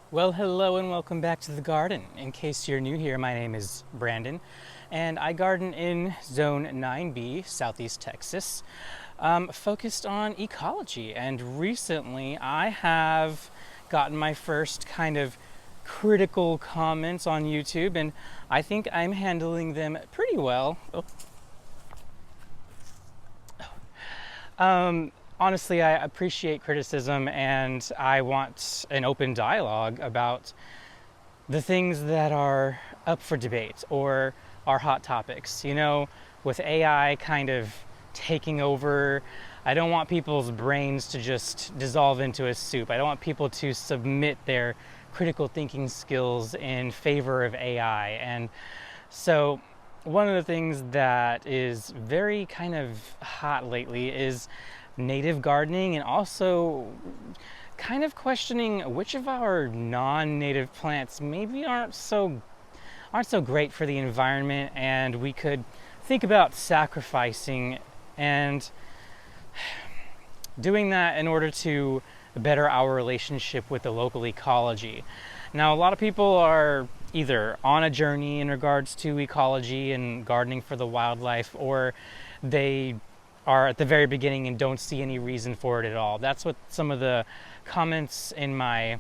Well, hello and welcome back to the garden. In case you're new here, my name is Brandon, and I garden in Zone 9B, Southeast Texas, focused on ecology. And recently, I have gotten my first kind of critical comments on YouTube, and I think I'm handling them pretty well. Honestly, I appreciate criticism and I want an open dialogue about the things that are up for debate or are hot topics. With AI kind of taking over, I don't want people's brains to just dissolve into a soup. I don't want people to submit their critical thinking skills in favor of AI. And so, one of the things that is very kind of hot lately is native gardening, and also kind of questioning which of our non-native plants maybe aren't so great for the environment, and we could think about sacrificing and doing that in order to better our relationship with the local ecology. Now, a lot of people are either on a journey in regards to ecology and gardening for the wildlife, or they are at the very beginning and don't see any reason for it at all. That's what some of the comments in my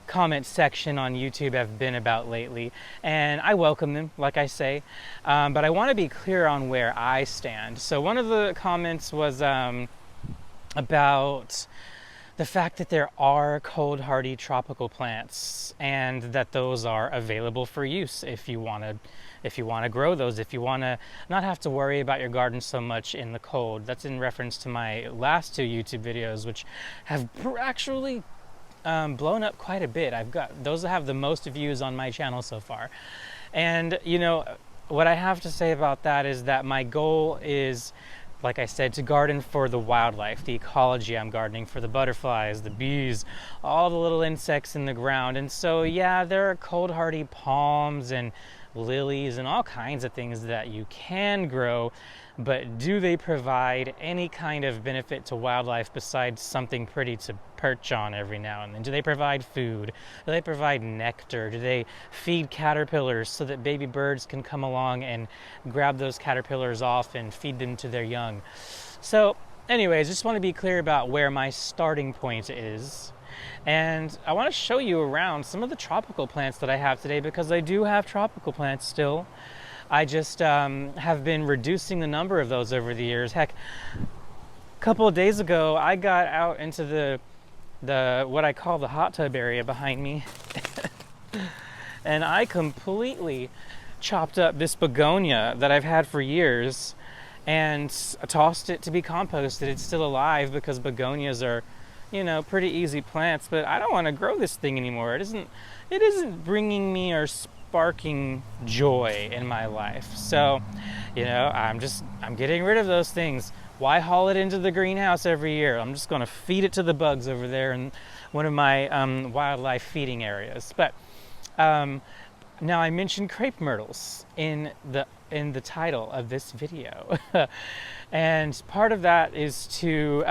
comment section on YouTube have been about lately, and I welcome them, like I say, but I want to be clear on where I stand. So one of the comments was about the fact that there are cold hardy tropical plants and that those are available for use if you want to grow those, if you want to not have to worry about your garden so much in the cold. That's in reference to my last two YouTube videos, which have actually blown up quite a bit. I've got those that have the most views on my channel so far. And what I have to say about that is that my goal is, like I said, to garden for the wildlife, the ecology. I'm gardening for the butterflies, the bees, all the little insects in the ground. And so, yeah, there are cold hardy palms and lilies and all kinds of things that you can grow, but do they provide any kind of benefit to wildlife besides something pretty to perch on every now and then? Do they provide food? Do they provide nectar? Do they feed caterpillars so that baby birds can come along and grab those caterpillars off and feed them to their young? So anyways, just want to be clear about where my starting point is. And I want to show you around some of the tropical plants that I have today, because I do have tropical plants still. I just have been reducing the number of those over the years. Heck, a couple of days ago, I got out into the what I call the hot tub area behind me, and I completely chopped up this begonia that I've had for years and tossed it to be composted. It's still alive because begonias are, pretty easy plants, but I don't want to grow this thing anymore. It isn't bringing me or sparking joy in my life. So, I'm getting rid of those things. Why haul it into the greenhouse every year? I'm just going to feed it to the bugs over there in one of my wildlife feeding areas. But now, I mentioned crepe myrtles in the title of this video. And part of that is to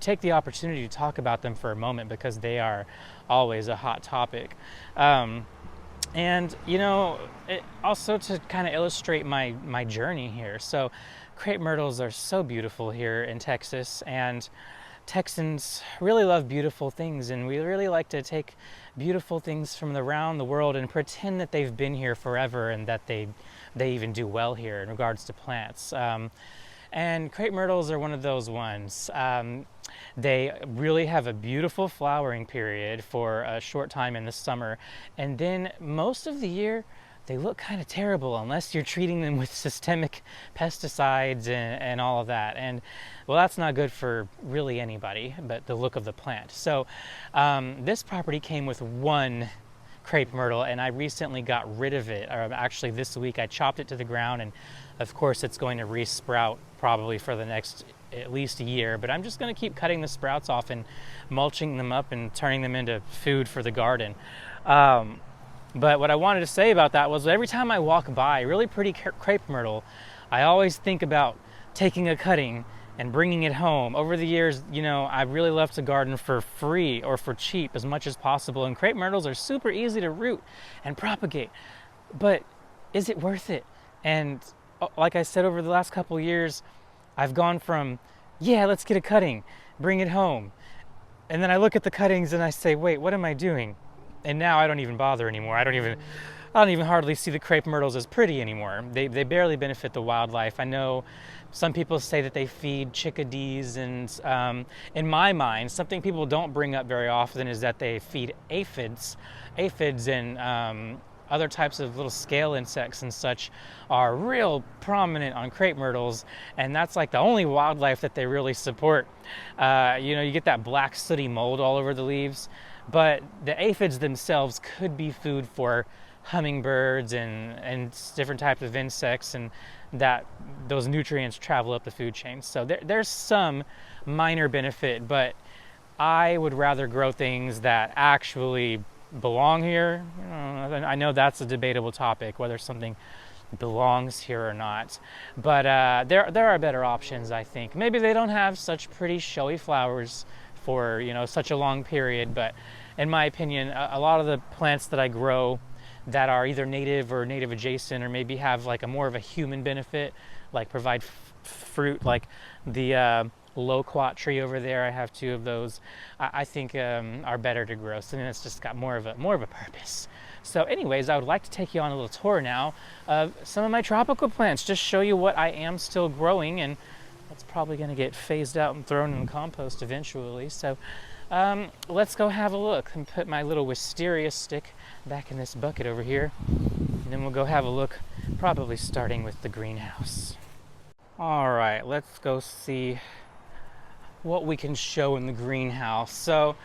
take the opportunity to talk about them for a moment, because they are always a hot topic. And also to kind of illustrate my journey here. So crepe myrtles are so beautiful here in Texas, and Texans really love beautiful things, and we really like to take beautiful things from around the world and pretend that they've been here forever and that they even do well here in regards to plants. And crepe myrtles are one of those ones. They really have a beautiful flowering period for a short time in the summer, and then most of the year they look kind of terrible unless you're treating them with systemic pesticides and all of that. And well, that's not good for really anybody, but the look of the plant. So this property came with one crepe myrtle, and I recently got rid of it. Actually, this week I chopped it to the ground, and of course it's going to re-sprout probably for the next at least a year, but I'm just going to keep cutting the sprouts off and mulching them up and turning them into food for the garden. But what I wanted to say about that was, every time I walk by a really pretty crepe myrtle, I always think about taking a cutting and bringing it home. Over the years, you know, I really love to garden for free or for cheap as much as possible. And crepe myrtles are super easy to root and propagate. But is it worth it? And like I said, over the last couple of years, I've gone from, yeah, let's get a cutting, bring it home. And then I look at the cuttings and I say, wait, what am I doing? And now I don't even bother anymore. I don't even hardly see the crepe myrtles as pretty anymore. They barely benefit the wildlife. I know some people say that they feed chickadees, and in my mind, something people don't bring up very often is that they feed aphids. Aphids and other types of little scale insects and such are real prominent on crepe myrtles, and that's like the only wildlife that they really support. You know, you get that black sooty mold all over the leaves, but the aphids themselves could be food for hummingbirds and different types of insects, and that those nutrients travel up the food chain. So there's some minor benefit, but I would rather grow things that actually belong here. I know that's a debatable topic, whether something belongs here or not, but there are better options, I think. Maybe they don't have such pretty showy flowers for, you know, such a long period, but in my opinion, a lot of the plants that I grow that are either native or native adjacent, or maybe have like a more of a human benefit, like provide fruit, like the loquat tree over there. I have 2 of those. I think are better to grow. So it's just got more of a purpose. So anyways, I would like to take you on a little tour now of some of my tropical plants, just show you what I am still growing, and that's probably going to get phased out and thrown in the compost eventually. So let's go have a look, and put my little wisteria stick back in this bucket over here, and then we'll go have a look, probably starting with the greenhouse. All right, let's go see what we can show in the greenhouse. So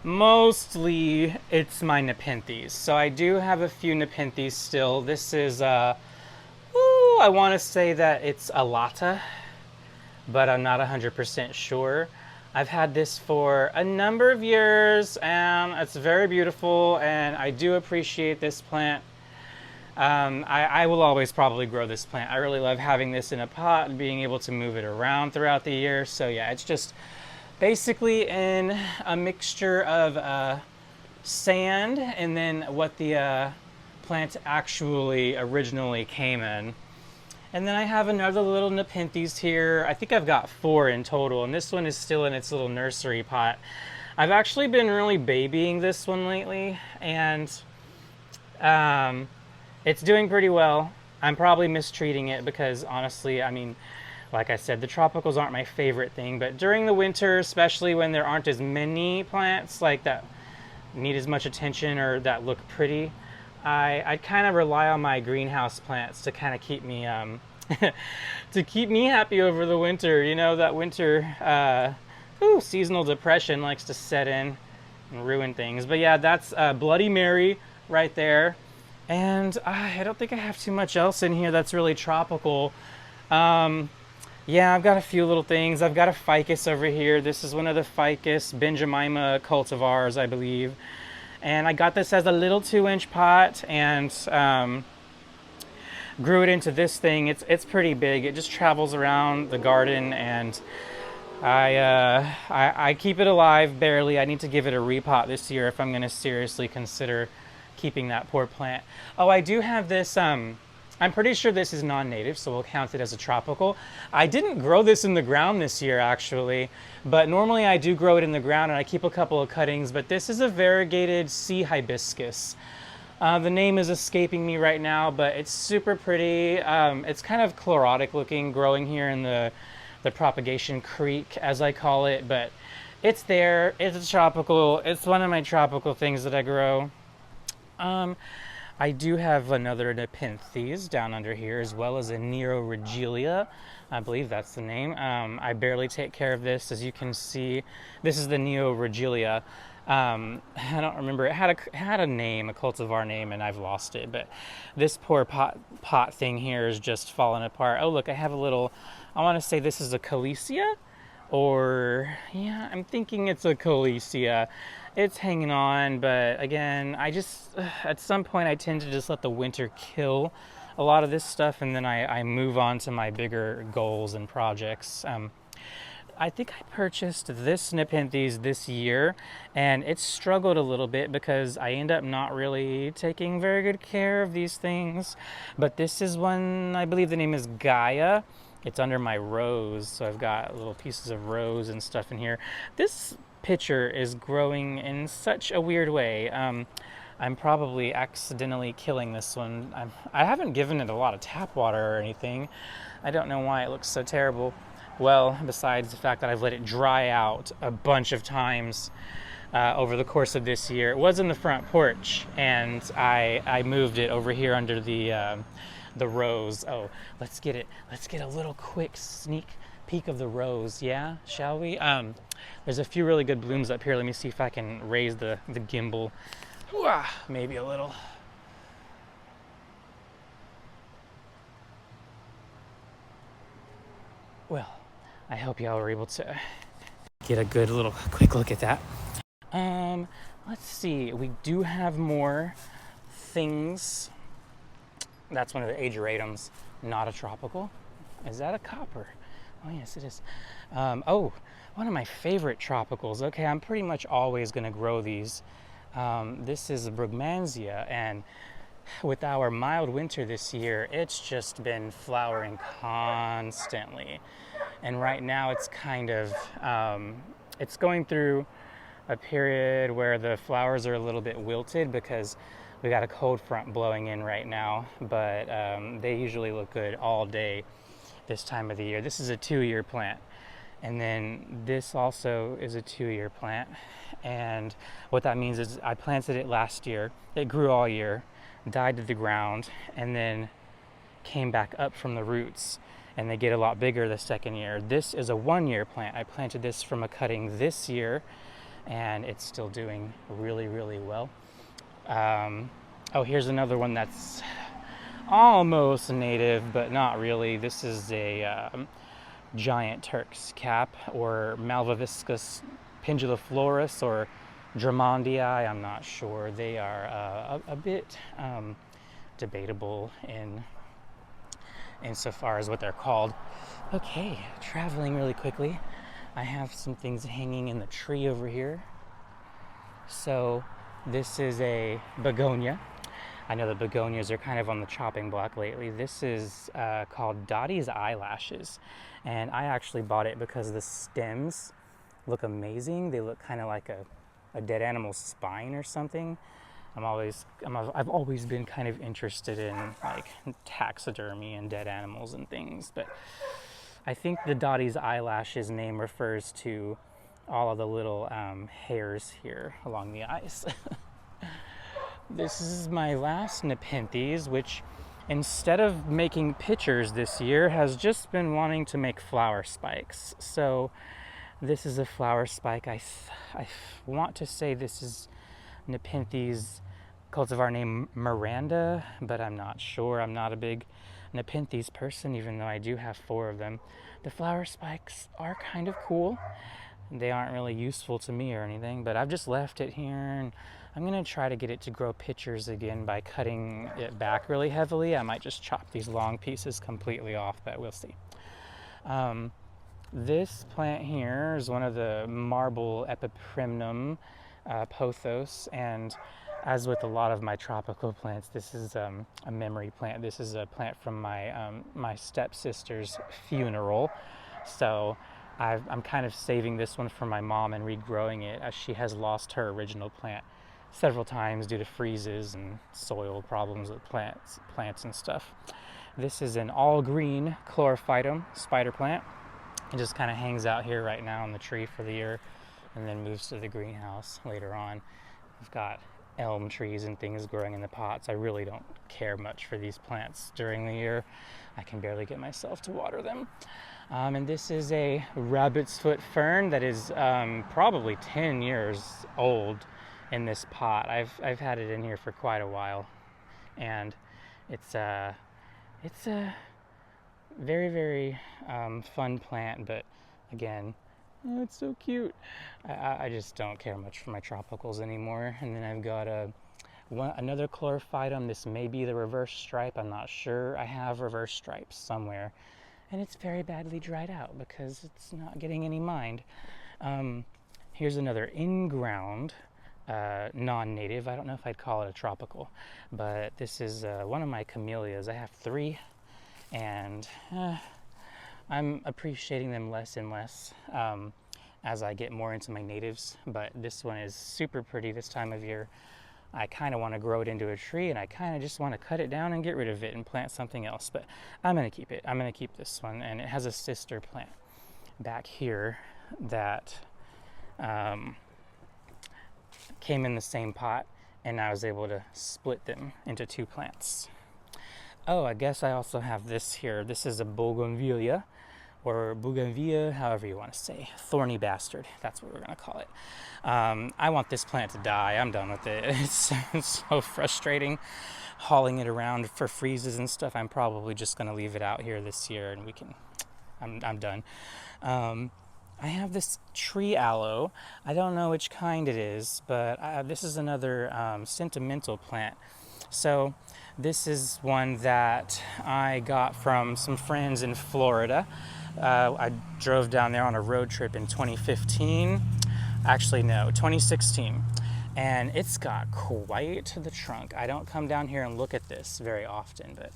mostly it's my nepenthes. So I do have a few nepenthes still. This is I want to say that it's a Lata, but I'm not 100% sure. I've had this for a number of years, and it's very beautiful, and I do appreciate this plant. I will always probably grow this plant. I really love having this in a pot and being able to move it around throughout the year. So yeah, it's just basically in a mixture of sand and then what the plant actually originally came in. And then I have another little nepenthes here. I think I've got 4 in total, and this one is still in its little nursery pot. I've actually been really babying this one lately, and it's doing pretty well. I'm probably mistreating it because honestly, I mean, like I said, the tropicals aren't my favorite thing, but during the winter, especially when there aren't as many plants like that need as much attention or that look pretty, I kind of rely on my greenhouse plants to kind of keep me to keep me happy over the winter. You know, that winter seasonal depression likes to set in and ruin things. But yeah, that's Bloody Mary right there. And I don't think I have too much else in here that's really tropical. Yeah, I've got a few little things. I've got a ficus over here. This is one of the ficus Benjamina cultivars, I believe. And I got this as a little 2-inch pot and grew it into this thing. It's pretty big. It just travels around the garden, and I keep it alive barely. I need to give it a repot this year if I'm going to seriously consider keeping that poor plant. Oh, I do have this, I'm pretty sure this is non-native, so we'll count it as a tropical. I didn't grow this in the ground this year, actually, but normally I do grow it in the ground, and I keep a couple of cuttings, but this is a variegated sea hibiscus. The name is escaping me right now, but it's super pretty. It's kind of chlorotic looking, growing here in the propagation creek, as I call it, but it's there. It's a tropical. It's one of my tropical things that I grow. I do have another nepenthes down under here, as well as a Neoregelia. I believe that's the name. I barely take care of this. As you can see, this is the Neoregelia. I don't remember. It had a name, a cultivar name, and I've lost it. But this poor pot thing here is just falling apart. Oh, look, I have a little, I want to say this is a Calesia, or yeah, I'm thinking it's a Calesia. It's hanging on, but again, I just, at some point I tend to just let the winter kill a lot of this stuff, and then I move on to my bigger goals and projects. I think I purchased this Nepenthes this year, and it's struggled a little bit because I end up not really taking very good care of these things. But this is one, I believe the name is Gaia. It's under my rose, so I've got little pieces of rose and stuff in here. This pitcher is growing in such a weird way. I'm probably accidentally killing this one. I haven't given it a lot of tap water or anything. I don't know why it looks so terrible. Well, besides the fact that I've let it dry out a bunch of times over the course of this year. It was in the front porch, and I moved it over here under the rose. Oh, let's get it. Let's get a little quick sneak peek of the rose, yeah? Shall we? There's a few really good blooms up here. Let me see if I can raise the gimbal. Maybe a little. Well, I hope y'all were able to get a good little quick look at that. Let's see. We do have more things. That's one of the ageratums, not a tropical. Is that a copper? Oh, yes, it is. Oh, one of my favorite tropicals. Okay, I'm pretty much always going to grow these. This is a Brugmansia, and with our mild winter this year, it's just been flowering constantly. And right now it's kind of, it's going through a period where the flowers are a little bit wilted because we got a cold front blowing in right now, but they usually look good all day this time of the year. This is a 2-year plant. And then this also is a 2-year plant. And what that means is I planted it last year. It grew all year, died to the ground, and then came back up from the roots. And they get a lot bigger the second year. This is a 1-year plant. I planted this from a cutting this year, and it's still doing really, really well. Oh, here's another one that's almost native, but not really. This is a giant Turk's cap, or Malvaviscus penduliflorus, or Drummondii. I'm not sure. They are a bit debatable in insofar as what they're called. Okay, traveling really quickly. I have some things hanging in the tree over here. So this is a begonia. I know the begonias are kind of on the chopping block lately. This is called Dottie's Eyelashes, and I actually bought it because the stems look amazing. They look kind of like a dead animal's spine or something. I've always been kind of interested in like taxidermy and dead animals and things, but I think the Dottie's Eyelashes name refers to all of the little hairs here along the eyes. This is my last Nepenthes, which instead of making pitchers this year has just been wanting to make flower spikes. So this is a flower spike. I want to say this is Nepenthes cultivar named Miranda, but I'm not sure. I'm not a big Nepenthes person, even though I do have 4 of them. The flower spikes are kind of cool. They aren't really useful to me or anything, but I've just left it here, and I'm going to try to get it to grow pitchers again by cutting it back really heavily. I might just chop these long pieces completely off, but we'll see. This plant here is one of the marble Epiprimnum pothos, and as with a lot of my tropical plants, this is a memory plant. This is a plant from my stepsister's funeral, so I'm kind of saving this one for my mom and regrowing it, as she has lost her original plant several times due to freezes and soil problems with plants and stuff. This is an all green chlorophytum spider plant. It just kind of hangs out here right now in the tree for the year and then moves to the greenhouse later on. I've got elm trees and things growing in the pots. I really don't care much for these plants during the year. I can barely get myself to water them. And this is a rabbit's foot fern that is probably 10 years old in this pot. I've had it in here for quite a while, and it's a very, very fun plant, but again, oh, it's so cute. I just don't care much for my tropicals anymore. And then I've got another chlorophytum. This may be the reverse stripe. I'm not sure. I have reverse stripes somewhere, and it's very badly dried out because it's not getting any mind. Um, Here's another in-ground non-native. I don't know if I'd call it a tropical, but this is one of my camellias. I have 3, and I'm appreciating them less and less as I get more into my natives. But this one is super pretty this time of year. I kind of want to grow it into a tree, and I kind of just want to cut it down and get rid of it and plant something else. But I'm going to keep it. I'm going to keep this one, and it has a sister plant back here that came in the same pot, and I was able to split them into 2 plants. Oh, I guess I also have this here. This is a bougainvillea, or bougainvillea, however you want to say. Thorny bastard, that's what we're going to call it. I want this plant to die. I'm done with it. It's so frustrating hauling it around for freezes and stuff. I'm probably just going to leave it out here this year, and I'm done. I have this tree aloe. I don't know which kind it is, but this is another sentimental plant. So this is one that I got from some friends in Florida. I drove down there on a road trip in 2015. Actually, no, 2016. And it's got quite the trunk. I don't come down here and look at this very often, but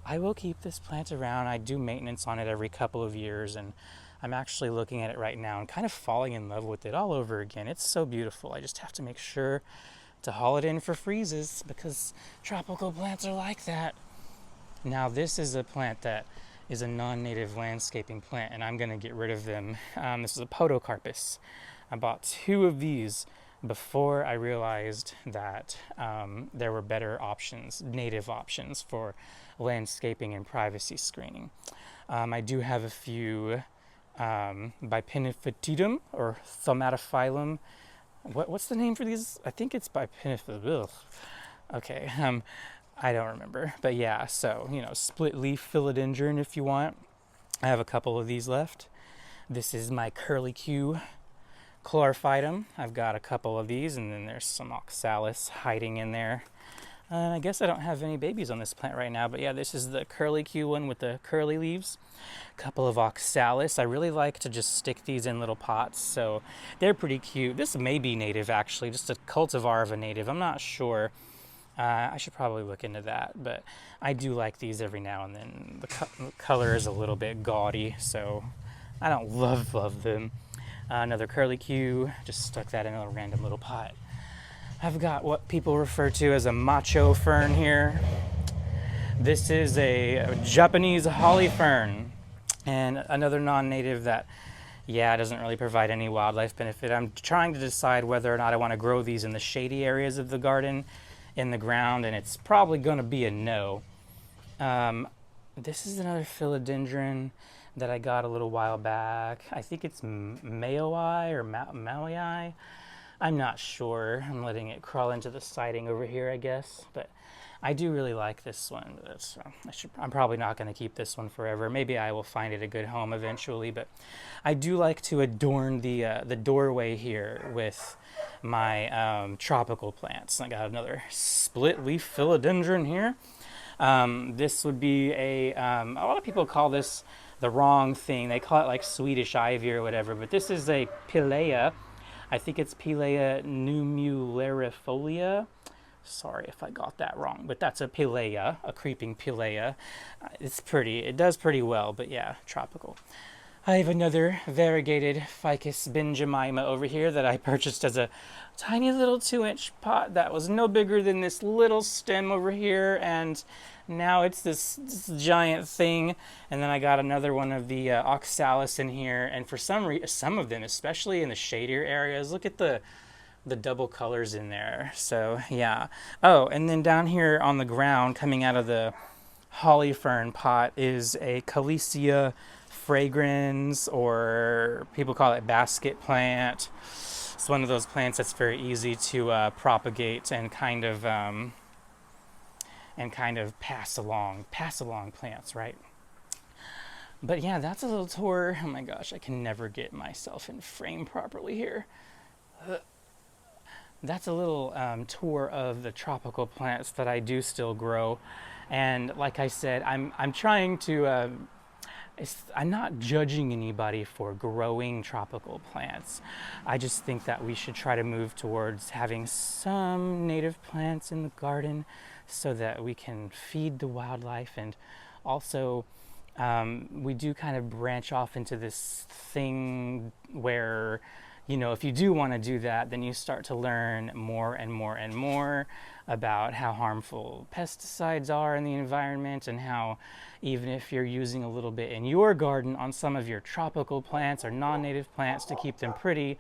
I will keep this plant around. I do maintenance on it every couple of years, and I'm actually looking at it right now and kind of falling in love with it all over again. It's so beautiful. I just have to make sure to haul it in for freezes because tropical plants are like that. Now this is a plant that is a non-native landscaping plant, and I'm going to get rid of them. This is a podocarpus. I bought 2 of these before I realized that there were better options, native options for landscaping and privacy screening. I do have a few Bipiniphytidum or Thaumatophyllum. What's the name for these? I think it's Bipiniphytidum. Okay, I don't remember. But yeah, so, split leaf philodendron if you want. I have a couple of these left. This is my curlicue chlorophytum. I've got a couple of these, and then there's some oxalis hiding in there. I guess I don't have any babies on this plant right now, but yeah, this is the curlicue one with the curly leaves. A couple of oxalis. I really like to just stick these in little pots, so they're pretty cute. This may be native, actually, just a cultivar of a native. I'm not sure. I should probably look into that, but I do like these every now and then. The color is a little bit gaudy, so I don't love them. Another curlicue, just stuck that in a random little pot. I've got what people refer to as a macho fern here. This is a Japanese holly fern, and another non-native that, doesn't really provide any wildlife benefit. I'm trying to decide whether or not I want to grow these in the shady areas of the garden, in the ground, and it's probably going to be a no. This is another philodendron that I got a little while back. I think it's Maoi or Maui. I'm not sure. I'm letting it crawl into the siding over here, I guess. But I do really like this one. I'm probably not going to keep this one forever. Maybe I will find it a good home eventually. But I do like to adorn the doorway here with my tropical plants. I got another split leaf philodendron here. This would be a lot of people call this the wrong thing. They call it like Swedish ivy or whatever, but this is a Pilea. I think it's Pilea numularifolia. Sorry if I got that wrong, but that's a Pilea, a creeping Pilea. It's pretty. It does pretty well, but yeah, tropical. I have another variegated Ficus benjamina over here that I purchased as a tiny little 2-inch pot that was no bigger than this little stem over here, and now it's this giant thing. And then I got another one of the oxalis in here, and for some of them, especially in the shadier areas, look at the double colors in there. So yeah. Oh, and then down here on the ground, coming out of the holly fern pot, is a Calesia fragrans, or people call it basket plant. It's one of those plants that's very easy to propagate and kind of pass along plants, right? But yeah, that's a little tour. Oh my gosh, I can never get myself in frame properly here. That's a little tour of the tropical plants that I do still grow. And like I said, I'm trying to I'm not judging anybody for growing tropical plants. I just think that we should try to move towards having some native plants in the garden so that we can feed the wildlife. And also, we do kind of branch off into this thing where, if you do want to do that, then you start to learn more and more and more about how harmful pesticides are in the environment, and how even if you're using a little bit in your garden on some of your tropical plants or non-native plants to keep them pretty,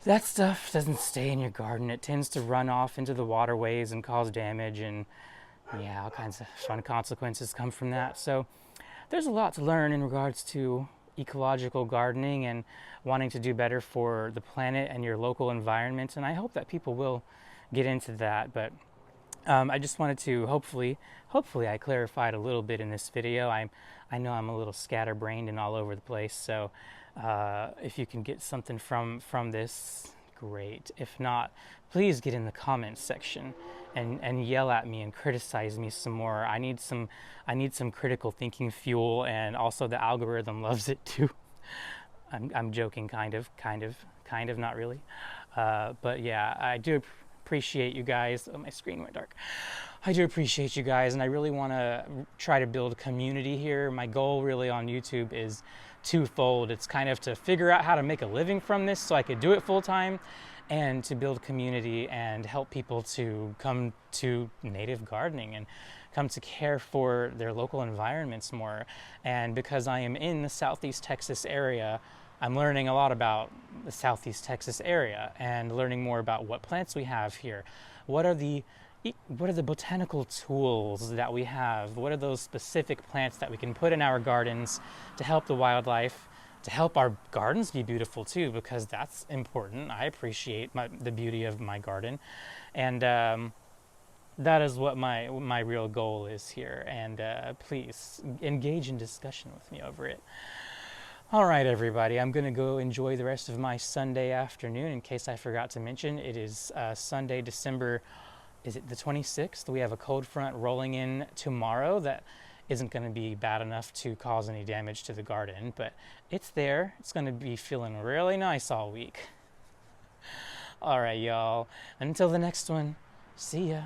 that stuff doesn't stay in your garden. It tends to run off into the waterways and cause damage, and yeah, all kinds of fun consequences come from that. So there's a lot to learn in regards to ecological gardening and wanting to do better for the planet and your local environment, and I hope that people will get into that. But I just wanted to hopefully I clarified a little bit in this video. I know I'm a little scatterbrained and all over the place, so if you can get something from this, great. If not, please get in the comments section and yell at me and criticize me some more. I need some critical thinking fuel, and also the algorithm loves it too. I'm joking, kind of, not really. But yeah, I do appreciate you guys. Oh, my screen went dark. I do appreciate you guys, and I really want to try to build a community here. My goal really on YouTube is twofold. It's kind of to figure out how to make a living from this so I could do it full time, and to build community and help people to come to native gardening and come to care for their local environments more. And because I am in the Southeast Texas area, I'm learning a lot about the Southeast Texas area and learning more about what plants we have here. What are the botanical tools that we have? What are those specific plants that we can put in our gardens to help the wildlife, to help our gardens be beautiful too, because that's important. I appreciate the beauty of my garden, and that is what my real goal is here. And please engage in discussion with me over it. All right, everybody, I'm going to go enjoy the rest of my Sunday afternoon. In case I forgot to mention, it is Sunday, December, is it the 26th? We have a cold front rolling in tomorrow that isn't going to be bad enough to cause any damage to the garden, but it's there. It's going to be feeling really nice all week. All right, y'all. Until the next one, see ya.